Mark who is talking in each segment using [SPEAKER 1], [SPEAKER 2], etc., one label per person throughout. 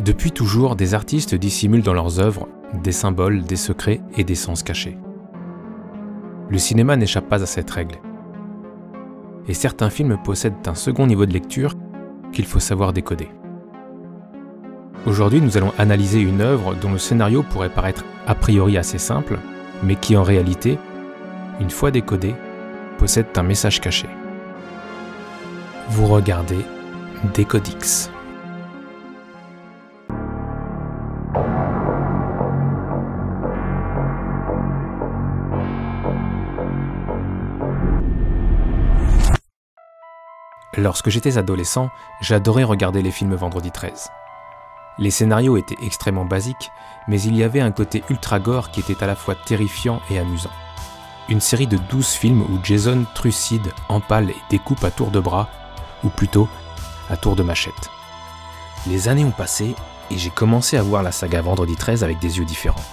[SPEAKER 1] Depuis toujours, des artistes dissimulent dans leurs œuvres des symboles, des secrets et des sens cachés. Le cinéma n'échappe pas à cette règle. Et certains films possèdent un second niveau de lecture qu'il faut savoir décoder. Aujourd'hui, nous allons analyser une œuvre dont le scénario pourrait paraître a priori assez simple, mais qui en réalité, une fois décodé, possède un message caché. Vous regardez Décodix. Lorsque j'étais adolescent, j'adorais regarder les films Vendredi 13. Les scénarios étaient extrêmement basiques, mais il y avait un côté ultra gore qui était à la fois terrifiant et amusant. Une série de 12 films où Jason trucide, empale et découpe à tour de bras, ou plutôt à tour de machette. Les années ont passé et j'ai commencé à voir la saga Vendredi 13 avec des yeux différents.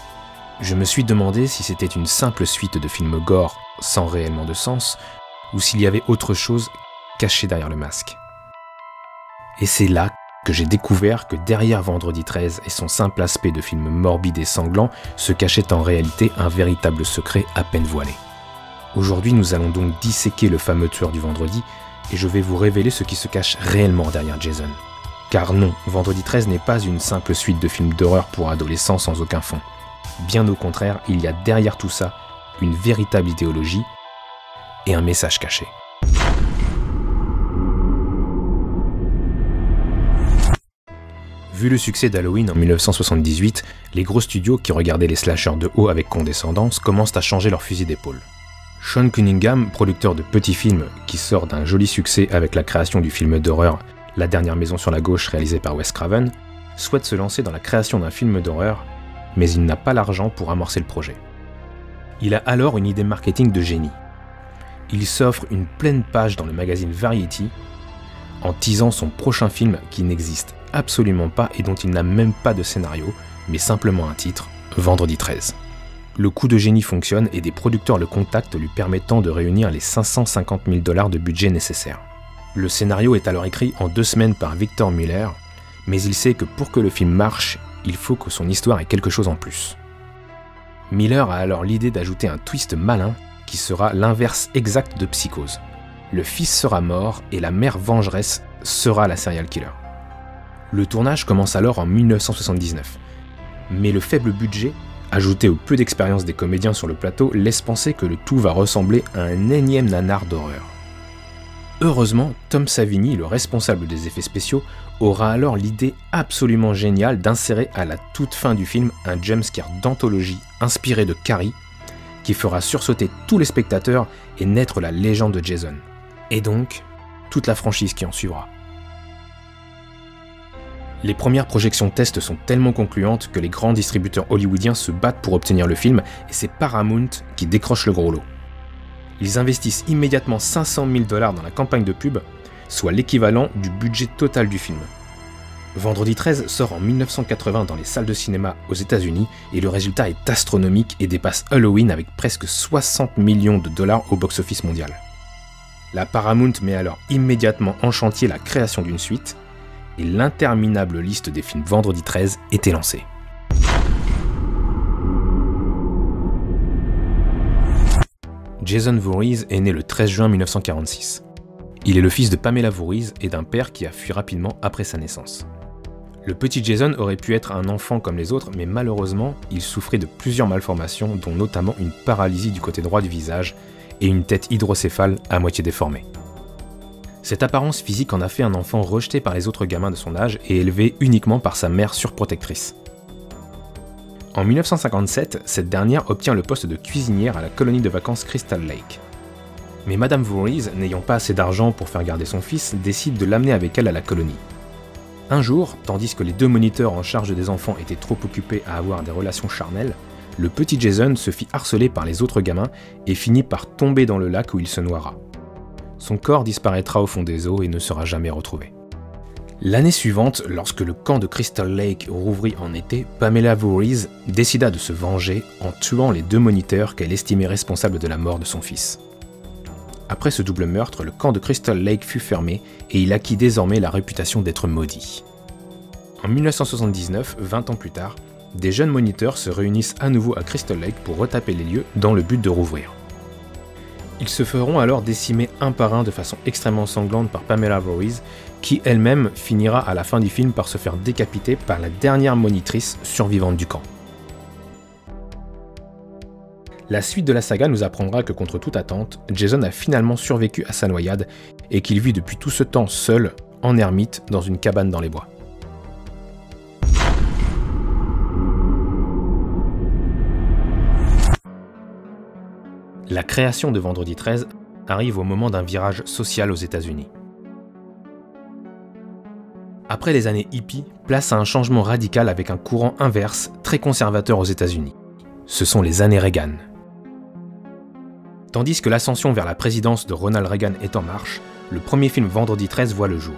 [SPEAKER 1] Je me suis demandé si c'était une simple suite de films gore sans réellement de sens, ou s'il y avait autre chose caché derrière le masque. Et c'est là que j'ai découvert que derrière Vendredi 13 et son simple aspect de film morbide et sanglant se cachait en réalité un véritable secret à peine voilé. Aujourd'hui, nous allons donc disséquer le fameux tueur du vendredi et je vais vous révéler ce qui se cache réellement derrière Jason. Car non, Vendredi 13 n'est pas une simple suite de films d'horreur pour adolescents sans aucun fond. Bien au contraire, il y a derrière tout ça une véritable idéologie et un message caché. Vu le succès d'Halloween en 1978, les gros studios qui regardaient les slashers de haut avec condescendance commencent à changer leur fusil d'épaule. Sean Cunningham, producteur de petits films qui sort d'un joli succès avec la création du film d'horreur La dernière maison sur la gauche réalisé par Wes Craven, souhaite se lancer dans la création d'un film d'horreur, mais il n'a pas l'argent pour amorcer le projet. Il a alors une idée marketing de génie. Il s'offre une pleine page dans le magazine Variety en teasant son prochain film qui n'existe absolument pas et dont il n'a même pas de scénario, mais simplement un titre, Vendredi 13. Le coup de génie fonctionne et des producteurs le contactent lui permettant de réunir les 550 000 $ de budget nécessaires. Le scénario est alors écrit en 2 semaines par Victor Muller, mais il sait que pour que le film marche, il faut que son histoire ait quelque chose en plus. Miller a alors l'idée d'ajouter un twist malin qui sera l'inverse exact de Psychose. Le fils sera mort et la mère vengeresse sera la serial killer. Le tournage commence alors en 1979, mais le faible budget, ajouté au peu d'expérience des comédiens sur le plateau, laisse penser que le tout va ressembler à un énième nanar d'horreur. Heureusement, Tom Savini, le responsable des effets spéciaux, aura alors l'idée absolument géniale d'insérer à la toute fin du film un jumpscare d'anthologie inspiré de Carrie, qui fera sursauter tous les spectateurs et naître la légende de Jason. Et donc, toute la franchise qui en suivra. Les premières projections test sont tellement concluantes que les grands distributeurs hollywoodiens se battent pour obtenir le film et c'est Paramount qui décroche le gros lot. Ils investissent immédiatement 500 000 $ dans la campagne de pub, soit l'équivalent du budget total du film. Vendredi 13 sort en 1980 dans les salles de cinéma aux États-Unis et le résultat est astronomique et dépasse Halloween avec presque 60 millions de $ au box-office mondial. La Paramount met alors immédiatement en chantier la création d'une suite, et l'interminable liste des films Vendredi 13 était lancée. Jason Voorhees est né le 13 juin 1946. Il est le fils de Pamela Voorhees et d'un père qui a fui rapidement après sa naissance. Le petit Jason aurait pu être un enfant comme les autres, mais malheureusement, il souffrait de plusieurs malformations, dont notamment une paralysie du côté droit du visage et une tête hydrocéphale à moitié déformée. Cette apparence physique en a fait un enfant rejeté par les autres gamins de son âge et élevé uniquement par sa mère surprotectrice. En 1957, cette dernière obtient le poste de cuisinière à la colonie de vacances Crystal Lake. Mais Madame Voorhees, n'ayant pas assez d'argent pour faire garder son fils, décide de l'amener avec elle à la colonie. Un jour, tandis que les 2 moniteurs en charge des enfants étaient trop occupés à avoir des relations charnelles, le petit Jason se fit harceler par les autres gamins et finit par tomber dans le lac où il se noiera. Son corps disparaîtra au fond des eaux et ne sera jamais retrouvé. L'année suivante, lorsque le camp de Crystal Lake rouvrit en été, Pamela Voorhees décida de se venger en tuant les 2 moniteurs qu'elle estimait responsables de la mort de son fils. Après ce double meurtre, le camp de Crystal Lake fut fermé et il acquit désormais la réputation d'être maudit. En 1979, 20 ans plus tard, des jeunes moniteurs se réunissent à nouveau à Crystal Lake pour retaper les lieux dans le but de rouvrir. Ils se feront alors décimer un par un de façon extrêmement sanglante par Pamela Voorhees, qui elle-même finira à la fin du film par se faire décapiter par la dernière monitrice survivante du camp. La suite de la saga nous apprendra que contre toute attente, Jason a finalement survécu à sa noyade et qu'il vit depuis tout ce temps seul, en ermite, dans une cabane dans les bois. La création de Vendredi 13 arrive au moment d'un virage social aux États-Unis. Après les années hippies, place à un changement radical avec un courant inverse très conservateur aux États-Unis. Ce sont les années Reagan. Tandis que l'ascension vers la présidence de Ronald Reagan est en marche, le premier film Vendredi 13 voit le jour.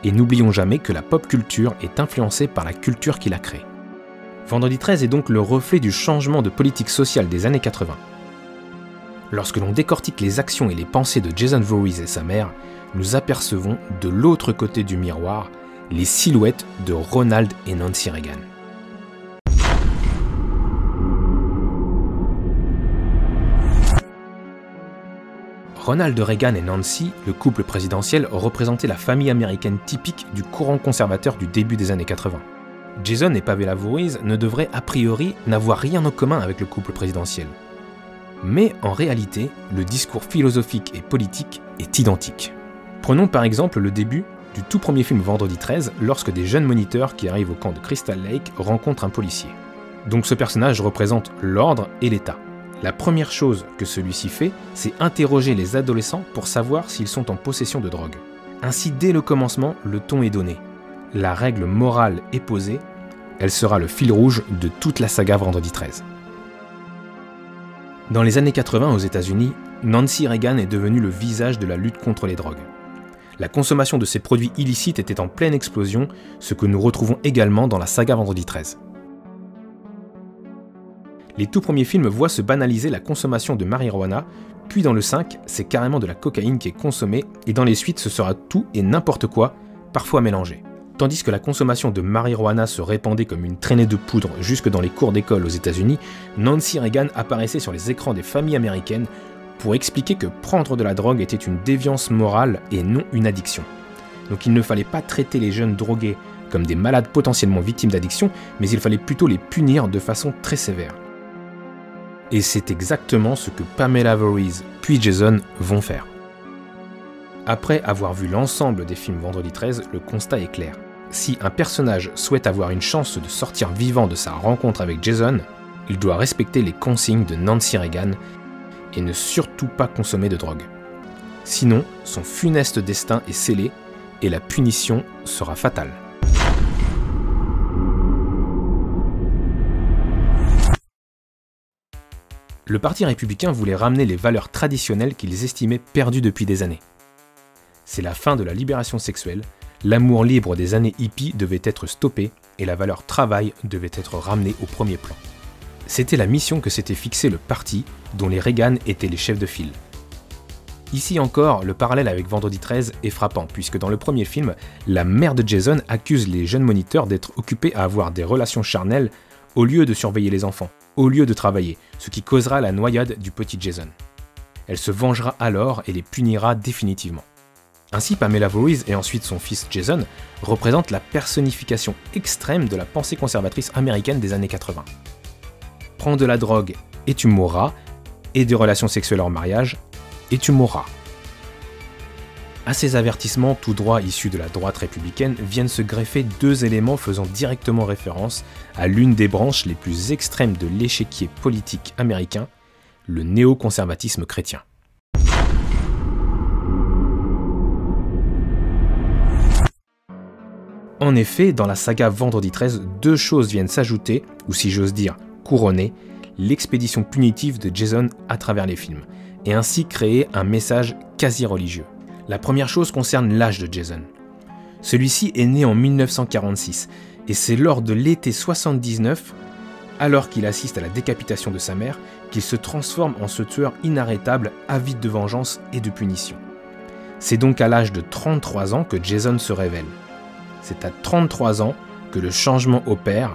[SPEAKER 1] Et n'oublions jamais que la pop culture est influencée par la culture qui l'a créée. Vendredi 13 est donc le reflet du changement de politique sociale des années 80. Lorsque l'on décortique les actions et les pensées de Jason Voorhees et sa mère, nous apercevons de l'autre côté du miroir les silhouettes de Ronald et Nancy Reagan. Ronald Reagan et Nancy, le couple présidentiel, représentaient la famille américaine typique du courant conservateur du début des années 80. Jason et Pamela Voorhees ne devraient a priori n'avoir rien en commun avec le couple présidentiel. Mais en réalité, le discours philosophique et politique est identique. Prenons par exemple le début du tout premier film Vendredi 13, lorsque des jeunes moniteurs qui arrivent au camp de Crystal Lake rencontrent un policier. Donc ce personnage représente l'ordre et l'État. La première chose que celui-ci fait, c'est interroger les adolescents pour savoir s'ils sont en possession de drogue. Ainsi, dès le commencement, le ton est donné. La règle morale est posée, elle sera le fil rouge de toute la saga Vendredi 13. Dans les années 80 aux États-Unis, Nancy Reagan est devenue le visage de la lutte contre les drogues. La consommation de ces produits illicites était en pleine explosion, ce que nous retrouvons également dans la saga Vendredi 13. Les tout premiers films voient se banaliser la consommation de marijuana, puis dans le 5, c'est carrément de la cocaïne qui est consommée, et dans les suites ce sera tout et n'importe quoi, parfois mélangé. Tandis que la consommation de marijuana se répandait comme une traînée de poudre jusque dans les cours d'école aux États-Unis, Nancy Reagan apparaissait sur les écrans des familles américaines pour expliquer que prendre de la drogue était une déviance morale et non une addiction. Donc il ne fallait pas traiter les jeunes drogués comme des malades potentiellement victimes d'addiction, mais il fallait plutôt les punir de façon très sévère. Et c'est exactement ce que Pamela Voorhees puis Jason vont faire. Après avoir vu l'ensemble des films Vendredi 13, le constat est clair. Si un personnage souhaite avoir une chance de sortir vivant de sa rencontre avec Jason, il doit respecter les consignes de Nancy Reagan et ne surtout pas consommer de drogue. Sinon, son funeste destin est scellé et la punition sera fatale. Le Parti républicain voulait ramener les valeurs traditionnelles qu'ils estimaient perdues depuis des années. C'est la fin de la libération sexuelle, l'amour libre des années hippies devait être stoppé et la valeur travail devait être ramenée au premier plan. C'était la mission que s'était fixée le parti, dont les Reagan étaient les chefs de file. Ici encore, le parallèle avec Vendredi 13 est frappant, puisque dans le premier film, la mère de Jason accuse les jeunes moniteurs d'être occupés à avoir des relations charnelles au lieu de surveiller les enfants, au lieu de travailler, ce qui causera la noyade du petit Jason. Elle se vengera alors et les punira définitivement. Ainsi, Pamela Voorhees et ensuite son fils Jason représentent la personnification extrême de la pensée conservatrice américaine des années 80. Prends de la drogue et tu mourras, et des relations sexuelles hors mariage et tu mourras. À ces avertissements tout droit issus de la droite républicaine viennent se greffer deux éléments faisant directement référence à l'une des branches les plus extrêmes de l'échiquier politique américain, le néoconservatisme chrétien. En effet, dans la saga Vendredi 13, deux choses viennent s'ajouter, ou si j'ose dire, couronner, l'expédition punitive de Jason à travers les films, et ainsi créer un message quasi religieux. La première chose concerne l'âge de Jason. Celui-ci est né en 1946, et c'est lors de l'été 79, alors qu'il assiste à la décapitation de sa mère, qu'il se transforme en ce tueur inarrêtable, avide de vengeance et de punition. C'est donc à l'âge de 33 ans que Jason se révèle. C'est à 33 ans que le changement opère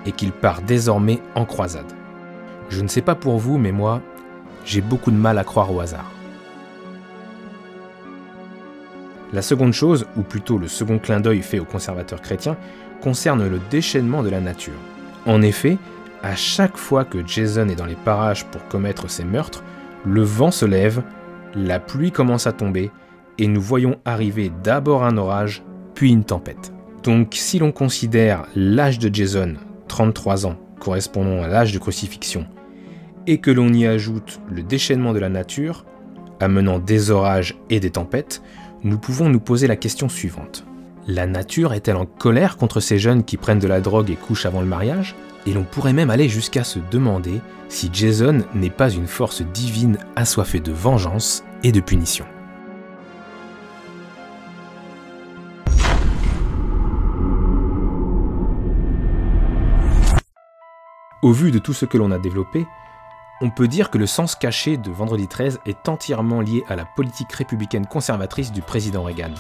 [SPEAKER 1] et qu'il part désormais en croisade. Je ne sais pas pour vous, mais moi, j'ai beaucoup de mal à croire au hasard. La seconde chose, ou plutôt le second clin d'œil fait aux conservateurs chrétiens, concerne le déchaînement de la nature. En effet, à chaque fois que Jason est dans les parages pour commettre ses meurtres, le vent se lève, la pluie commence à tomber, et nous voyons arriver d'abord un orage, puis une tempête. Donc si l'on considère l'âge de Jason, 33 ans, correspondant à l'âge de crucifixion, et que l'on y ajoute le déchaînement de la nature, amenant des orages et des tempêtes, nous pouvons nous poser la question suivante. La nature est-elle en colère contre ces jeunes qui prennent de la drogue et couchent avant le mariage? Et l'on pourrait même aller jusqu'à se demander si Jason n'est pas une force divine assoiffée de vengeance et de punition. Au vu de tout ce que l'on a développé, on peut dire que le sens caché de Vendredi 13 est entièrement lié à la politique républicaine conservatrice du président Reagan.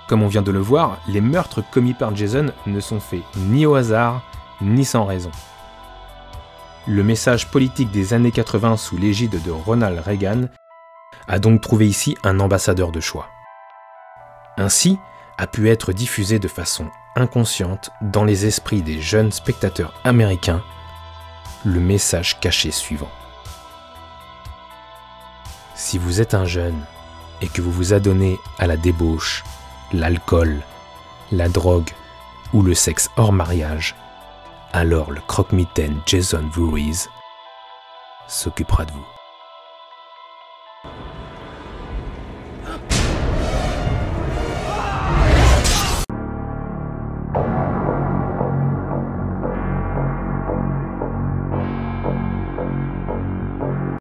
[SPEAKER 1] Comme on vient de le voir, les meurtres commis par Jason ne sont faits ni au hasard, ni sans raison. Le message politique des années 80 sous l'égide de Ronald Reagan a donc trouvé ici un ambassadeur de choix. Ainsi a pu être diffusé de façon inconsciente dans les esprits des jeunes spectateurs américains le message caché suivant. Si vous êtes un jeune et que vous vous adonnez à la débauche, l'alcool, la drogue ou le sexe hors mariage, alors le croque-mitaine Jason Voorhees s'occupera de vous.